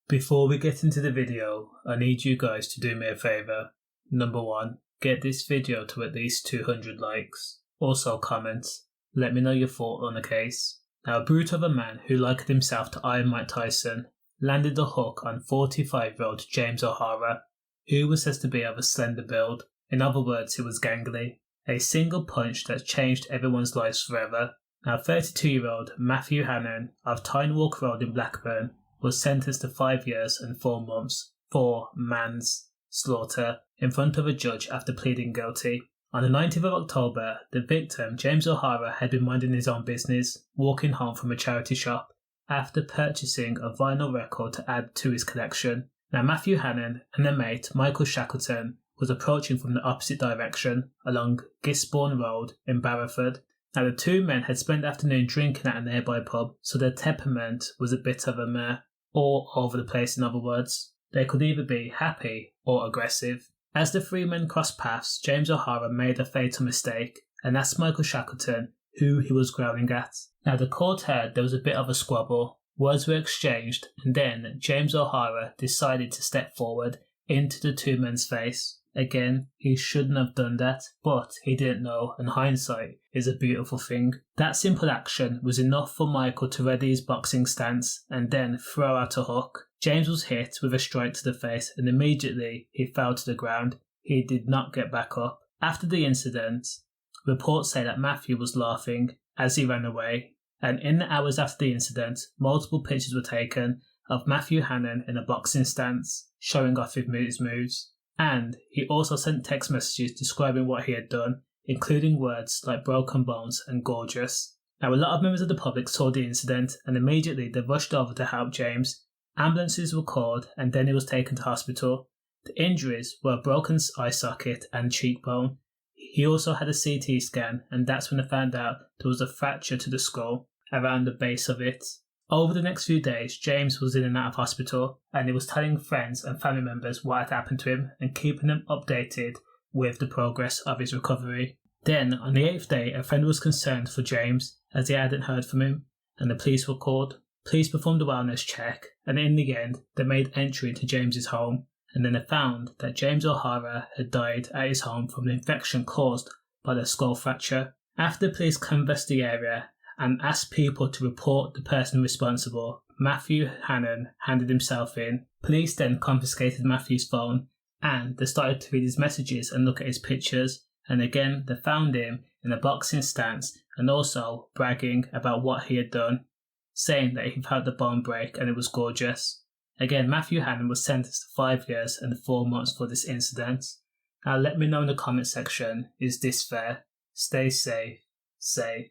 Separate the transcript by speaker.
Speaker 1: Before we get into the video, I need you guys to do me a favour. Number 1, get this video to at least 200 likes. Also comments, let me know your thought on the case. Now, a brute of a man who likened himself to Iron Mike Tyson landed the hook on 45-year-old James O'Hara, who was said to be of a slender build. In other words, he was gangly. A single punch that changed everyone's lives forever. Now, 32-year-old Matthew Hannon of Tynewalk Road in Blackburn was sentenced to 5 years and 4 months for manslaughter in front of a judge after pleading guilty. On the 19th of October, the victim, James O'Hara, had been minding his own business, walking home from a charity shop after purchasing a vinyl record to add to his collection. Now, Matthew Hannon and a mate, Michael Shackleton, was approaching from the opposite direction along Gisborne Road in Barrowford. Now, the two men had spent the afternoon drinking at a nearby pub, so their temperament was a bit of a meh, all over the place. In other words, they could either be happy or aggressive. As the three men crossed paths, James O'Hara made a fatal mistake and asked Michael Shackleton who he was growling at. Now, the court heard there was a bit of a squabble, words were exchanged, and then James O'Hara decided to step forward into the two men's face. Again, he shouldn't have done that, but he didn't know, and hindsight is a beautiful thing. That simple action was enough for Michael to ready his boxing stance and then throw out a hook. James was hit with a strike to the face and immediately he fell to the ground. He did not get back up. After the incident, reports say that Matthew was laughing as he ran away, and in the hours after the incident, multiple pictures were taken of Matthew Hannon in a boxing stance, showing off his moves. And he also sent text messages describing what he had done, including words like broken bones and gorgeous. Now, a lot of members of the public saw the incident and immediately they rushed over to help James. Ambulances were called and then he was taken to hospital. The injuries were a broken eye socket and cheekbone. He also had a CT scan, and that's when they found out there was a fracture to the skull around the base of it. Over the next few days, James was in and out of hospital, and he was telling friends and family members what had happened to him and keeping them updated with the progress of his recovery. Then, on the 8th day, a friend was concerned for James as he hadn't heard from him, and the police were called. Police performed a wellness check, and in the end, they made entry into James's home, and then they found that James O'Hara had died at his home from an infection caused by the skull fracture. After the police canvassed the area and asked people to report the person responsible, Matthew Hannon handed himself in. Police then confiscated Matthew's phone and they started to read his messages and look at his pictures, and again they found him in a boxing stance and also bragging about what he had done, saying that he felt the bone break and it was gorgeous. Again, Matthew Hannon was sentenced to 5 years and 4 months for this incident. Now let me know in the comment section, is this fair? Stay safe. Safe.